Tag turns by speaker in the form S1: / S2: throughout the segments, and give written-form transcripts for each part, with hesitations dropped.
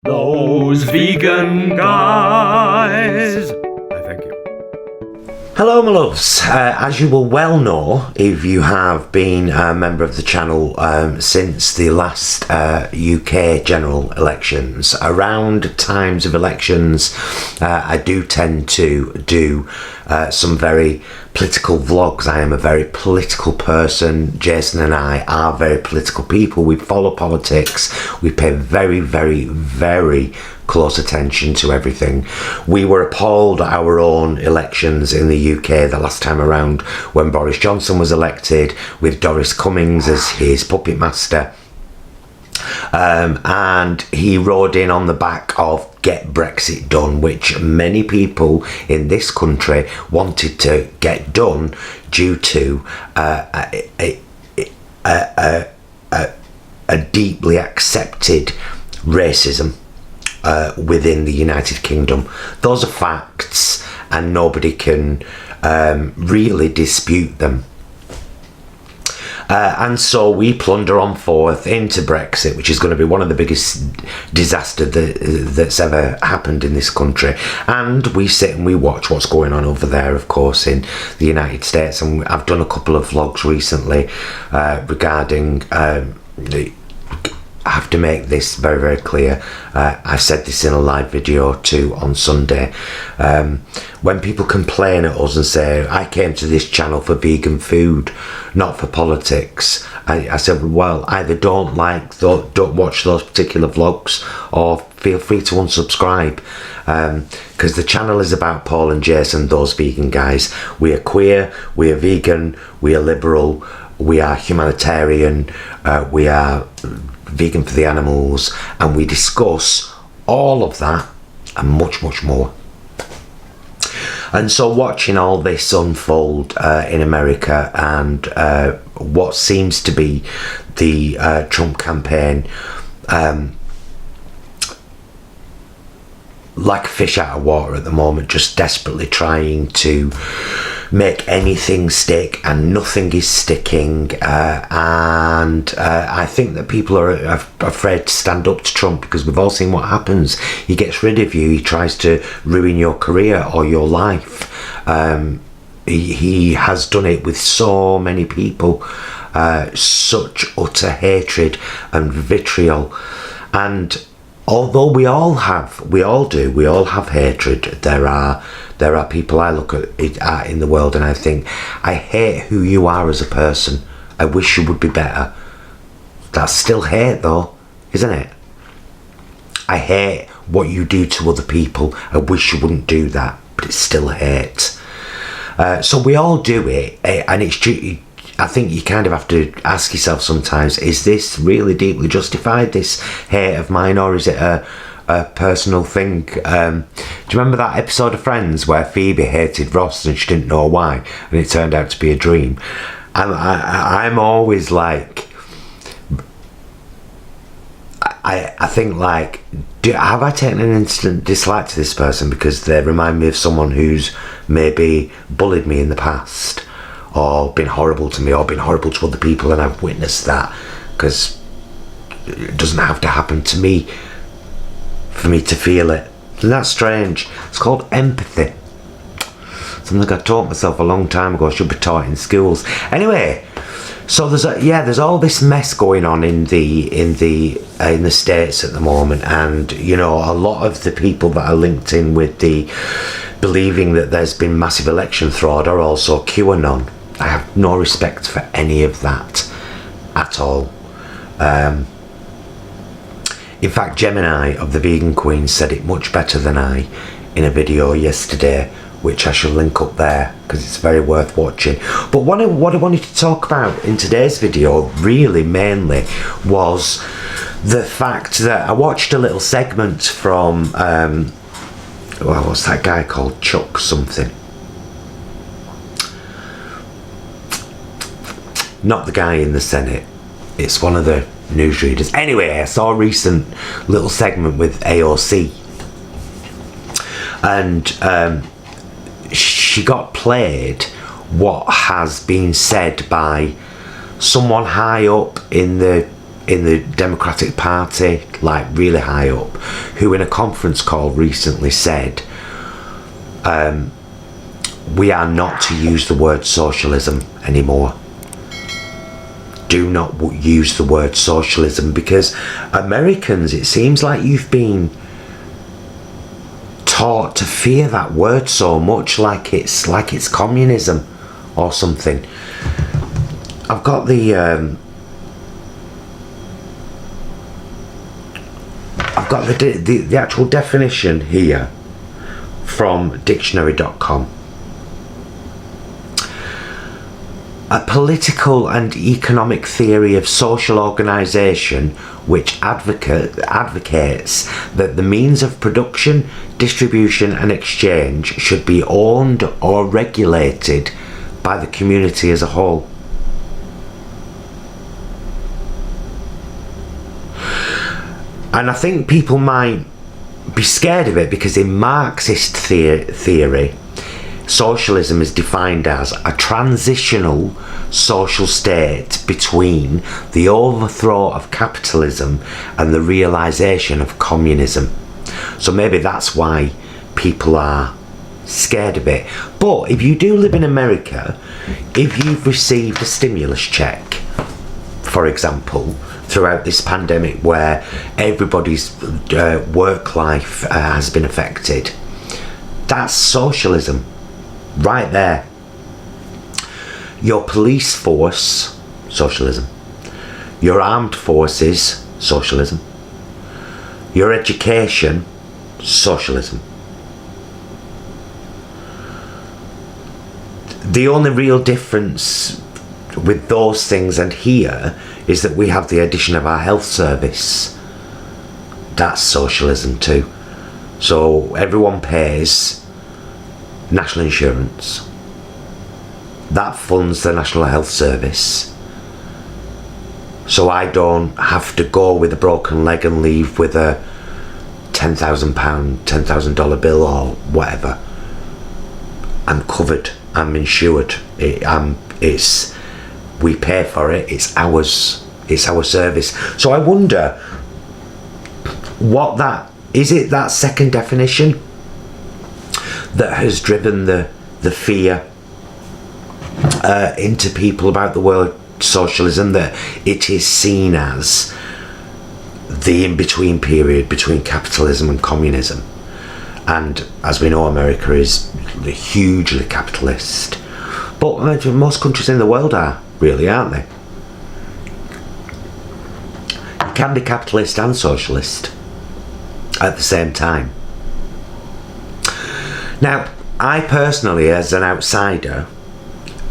S1: Those vegan guys. Thank you.
S2: Hello my loves, as you will well know if you have been a member of the channel since the last UK general elections, around times of elections I do tend to do some very political vlogs. I am a very political person. Jason and I are very political people. We follow politics. We pay very, very, very close attention to everything. We were appalled at our own elections in the UK the last time around when Boris Johnson was elected with Doris Cummings as his puppet master. And he rode in on the back of Get Brexit Done, which many people in this country wanted to get done due to a deeply accepted racism within the United Kingdom. Those are facts and nobody can really dispute them. And so we plunder on forth into Brexit, which is going to be one of the biggest disasters that's ever happened in this country. And we sit and we watch what's going on over there, of course, in the United States. And I've done a couple of vlogs recently regarding I have to make this very, very clear. I said this in a live video too on Sunday. When people complain at us and say, I came to this channel for vegan food, not for politics. I said, well, either don't watch those particular vlogs or feel free to unsubscribe. Because the channel is about Paul and Jason, those vegan guys. We are queer, we are vegan, we are liberal, we are humanitarian, we are vegan for the animals, and we discuss all of that and much, much more. And so watching all this unfold in America and what seems to be the Trump campaign, like a fish out of water at the moment, just desperately trying to make anything stick, and nothing is sticking, and I think that people are afraid to stand up to Trump because we've all seen what happens. He gets rid of you, he tries to ruin your career or your life. He has done it with so many people, such utter hatred and vitriol. And although we all have hatred, there are people I look at in the world and I think, I hate who you are as a person. I wish you would be better. That's still hate though, isn't it? I hate what you do to other people. I wish you wouldn't do that, but it's still hate. So we all do it, and it's true. I think you kind of have to ask yourself sometimes, is this really deeply justified, this hate of mine, or is it a personal thing? Do you remember that episode of Friends where Phoebe hated Ross and she didn't know why, and it turned out to be a dream? And I'm always like, I think like, have I taken an instant dislike to this person because they remind me of someone who's maybe bullied me in the past, or been horrible to me, or been horrible to other people, and I've witnessed that? Because it doesn't have to happen to me for me to feel it. Isn't that strange? It's called empathy. Something I taught myself a long time ago. I should be taught in schools. Anyway, so there's all this mess going on in the States at the moment, and you know, a lot of the people that are linked in with the believing that there's been massive election fraud are also QAnon. I have no respect for any of that at all. In fact, Gemini of the Vegan Queen said it much better than I in a video yesterday, which I shall link up there because it's very worth watching. But what I wanted to talk about in today's video really mainly was the fact that I watched a little segment from well, what's that guy called? Chuck something. Not the guy in the Senate. It's one of the newsreaders. Anyway, I saw a recent little segment with AOC. And she got played what has been said by someone high up in the in the Democratic Party, like really high up, who in a conference call recently said, we are not to use the word socialism anymore. Do not use the word socialism, because Americans, it seems like you've been taught to fear that word so much, like it's communism or something. I've got the the actual definition here from dictionary.com. A political and economic theory of social organisation which advocates that the means of production, distribution and exchange should be owned or regulated by the community as a whole. And I think people might be scared of it because in Marxist theory, socialism is defined as a transitional social state between the overthrow of capitalism and the realisation of communism. So maybe that's why people are scared of it. But if you do live in America, if you've received a stimulus check, for example, throughout this pandemic where everybody's work life has been affected, that's socialism right there. Your police force, socialism. Your armed forces, socialism. Your education, socialism. The only real difference with those things and here is that we have the addition of our health service. That's socialism too. So everyone pays national insurance. That funds the National Health Service. So I don't have to go with a broken leg and leave with a £10,000, $10,000 bill or whatever. I'm covered. I'm insured. We pay for it. It's ours. It's our service. So I wonder what that is. It that second definition that has driven the fear into people about the word socialism, that it is seen as the in-between period between capitalism and communism. And as we know, America is hugely capitalist, but most countries in the world are really, aren't they? You can be capitalist and socialist at the same time. Now, I personally, as an outsider,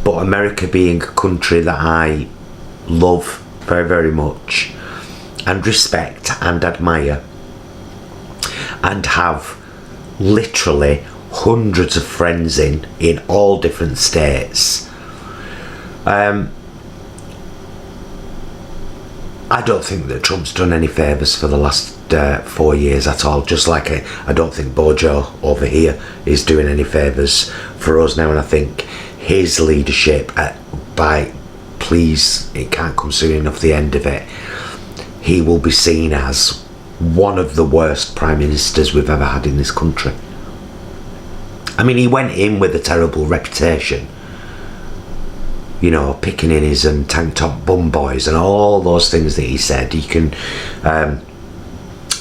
S2: but America being a country that I love very, very much and respect and admire and have literally hundreds of friends in all different states, I don't think that Trump's done any favours for the last 4 years at all, just like I don't think Bojo over here is doing any favours for us now. And I think his leadership, please, it can't come soon enough, the end of it, he will be seen as one of the worst prime ministers we've ever had in this country. I mean, he went in with a terrible reputation, you know, pickaninnies and tank top bum boys and all those things that he said. You can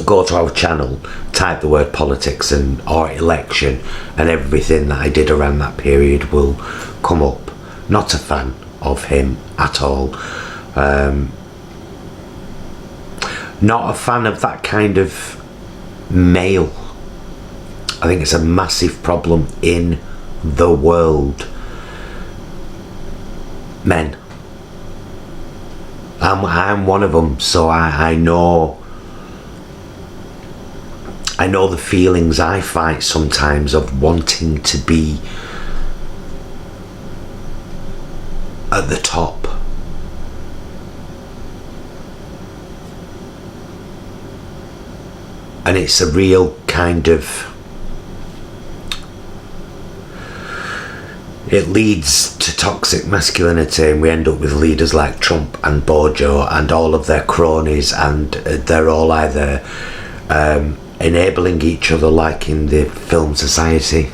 S2: go to our channel, type the word politics or election, and everything that I did around that period will come up. Not a fan of him at all. Not a fan of that kind of male. I think it's a massive problem in the world. Men. I'm one of them, so I know the feelings I fight sometimes of wanting to be at the top. And it's a real kind of it leads to toxic masculinity, and we end up with leaders like Trump and Bojo and all of their cronies, and they're all either enabling each other like in the film Society,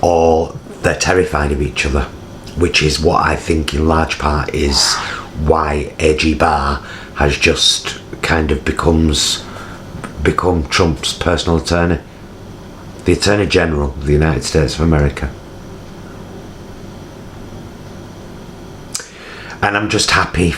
S2: or they're terrified of each other, which is what I think in large part is why AG Barr has just kind of become Trump's personal attorney, the Attorney General of the United States of America. And I'm just happy,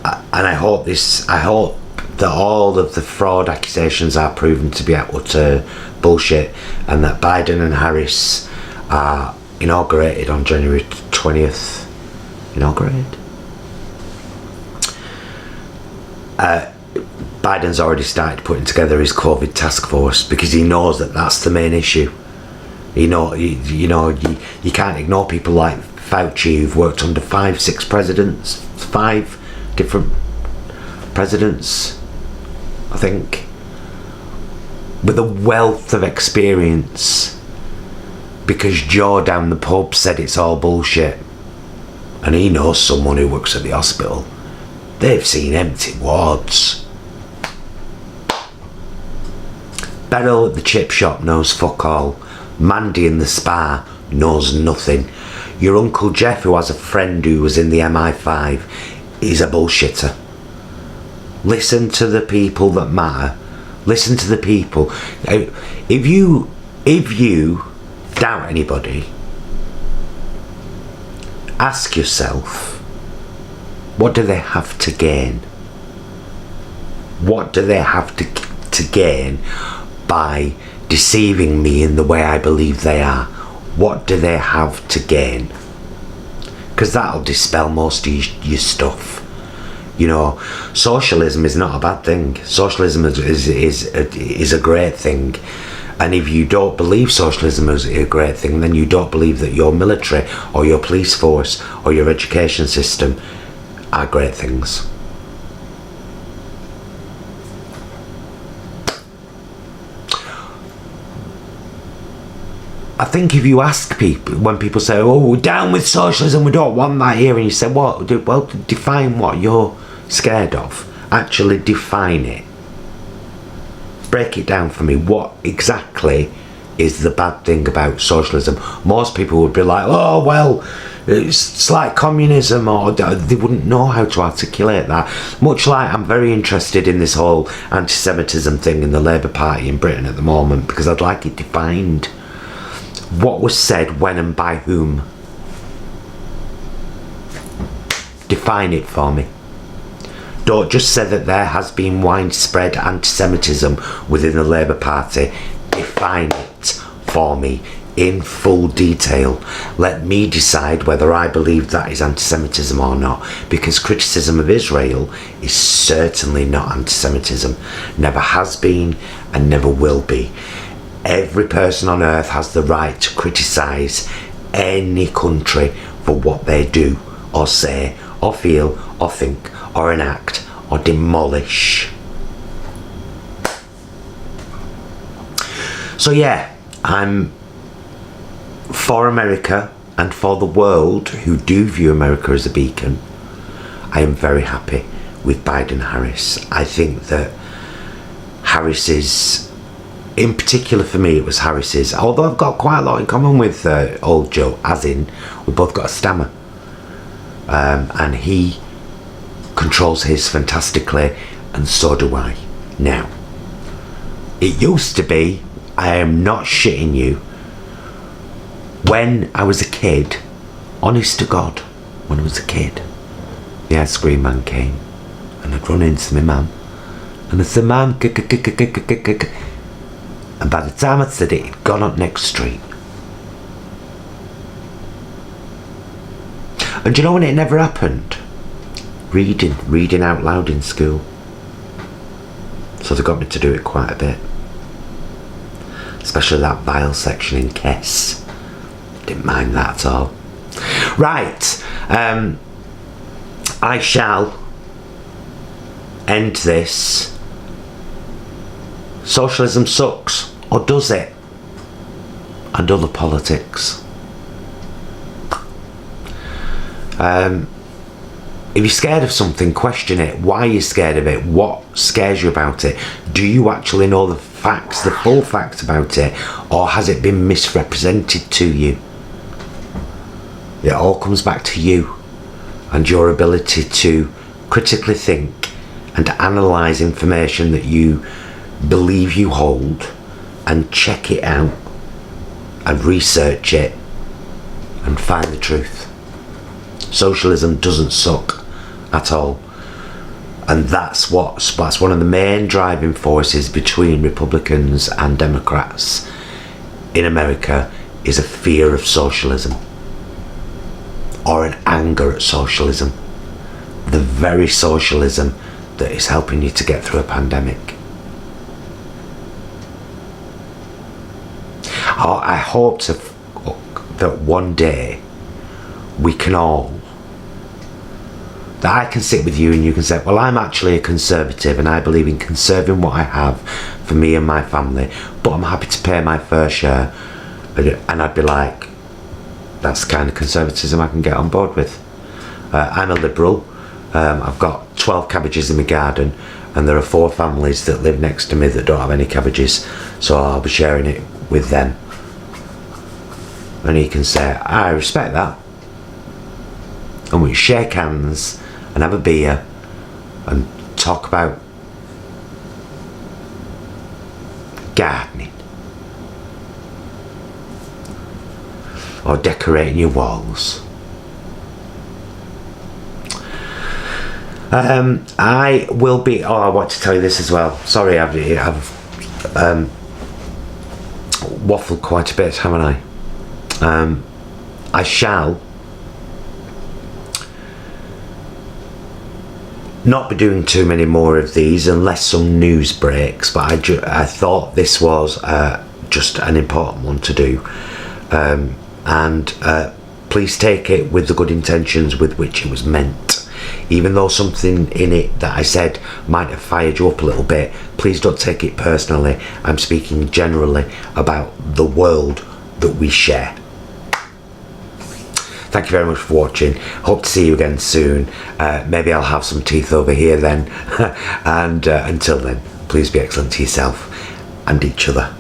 S2: and I hope that all of the fraud accusations are proven to be utter bullshit, and that Biden and Harris are inaugurated on January 20th. Inaugurated? Biden's already started putting together his COVID task force because he knows that that's the main issue. You can't ignore people like Fauci, who've worked under 5 different presidents, I think, with a wealth of experience, because Joe down the pub said it's all bullshit, and he knows someone who works at the hospital. They've seen empty wards. Beryl at the chip shop knows fuck all. Mandy in the spa knows nothing. Your Uncle Jeff, who has a friend who was in the MI5, is a bullshitter. Listen to the people that matter. Listen to the people. If you doubt anybody, ask yourself, what do they have to gain? What do they have to gain by deceiving me in the way I believe they are? What do they have to gain? Because that'll dispel most of your stuff. Socialism is not a bad thing. Socialism is a great thing. And if you don't believe socialism is a great thing, then you don't believe that your military or your police force or your education system are great things. I think if you ask people, when people say, oh, we're down with socialism, we don't want that here, and you say, well, define what you're scared of. Actually define it. Break it down for me. What exactly is the bad thing about socialism? Most people would be like, oh, well, it's like communism, or they wouldn't know how to articulate that. Much like I'm very interested in this whole antisemitism thing in the Labour Party in Britain at the moment, because I'd like it defined. What was said, when and by whom? Define it for me. Don't just say that there has been widespread anti-Semitism within the Labour Party. Define it for me in full detail. Let me decide whether I believe that is anti-Semitism or not, because criticism of Israel is certainly not anti-Semitism. Never has been and never will be. Every person on earth has the right to criticise any country for what they do or say or feel or think or enact or demolish. So yeah, I'm for America and for the world who do view America as a beacon. I am very happy with Biden-Harris. I think that Harris's, in particular for me, it was Harris's, although I've got quite a lot in common with old Joe, as in we both got a stammer, and he controls his fantastically, and so do I. Now, it used to be, I am not shitting you, when I was a kid, honest to God, when I was a kid, the ice cream man came, and I'd run into my mum, and I'd say, Mum, and by the time I'd said it, he'd gone up next street. And do you know when it never happened? Reading out loud in school. So they got me to do it quite a bit. Especially that vile section in Kess. Didn't mind that at all. Right, I shall end this Socialism sucks, or does it? And other politics. If you're scared of something, question it. Why are you scared of it? What scares you about it? Do you actually know the facts, the full facts about it, or has it been misrepresented to you? It all comes back to you and your ability to critically think and analyse information that you believe you hold and check it out and research it and find the truth. Socialism doesn't suck at all, and that's one of the main driving forces between Republicans and Democrats in America, is a fear of socialism, or an anger at socialism, the very socialism that is helping you to get through a pandemic. I hope that one day we can all, that I can sit with you and you can say, well, I'm actually a conservative and I believe in conserving what I have for me and my family, but I'm happy to pay my fair share. And I'd be like, that's the kind of conservatism I can get on board with. I'm a liberal. I've got 12 cabbages in my garden, and there are 4 families that live next to me that don't have any cabbages, so I'll be sharing it with them. And he can say, I respect that. And we shake hands and have a beer and talk about gardening or decorating your walls. I will be, I want to tell you this as well. Sorry, I've waffled quite a bit, haven't I? I shall not be doing too many more of these unless some news breaks, but I thought this was just an important one to do, and please take it with the good intentions with which it was meant. Even though something in it that I said might have fired you up a little bit, please don't take it personally. I'm speaking generally about the world that we share. Thank you very much for watching. Hope to see you again soon. Maybe I'll have some teeth over here then. And until then, please be excellent to yourself and each other.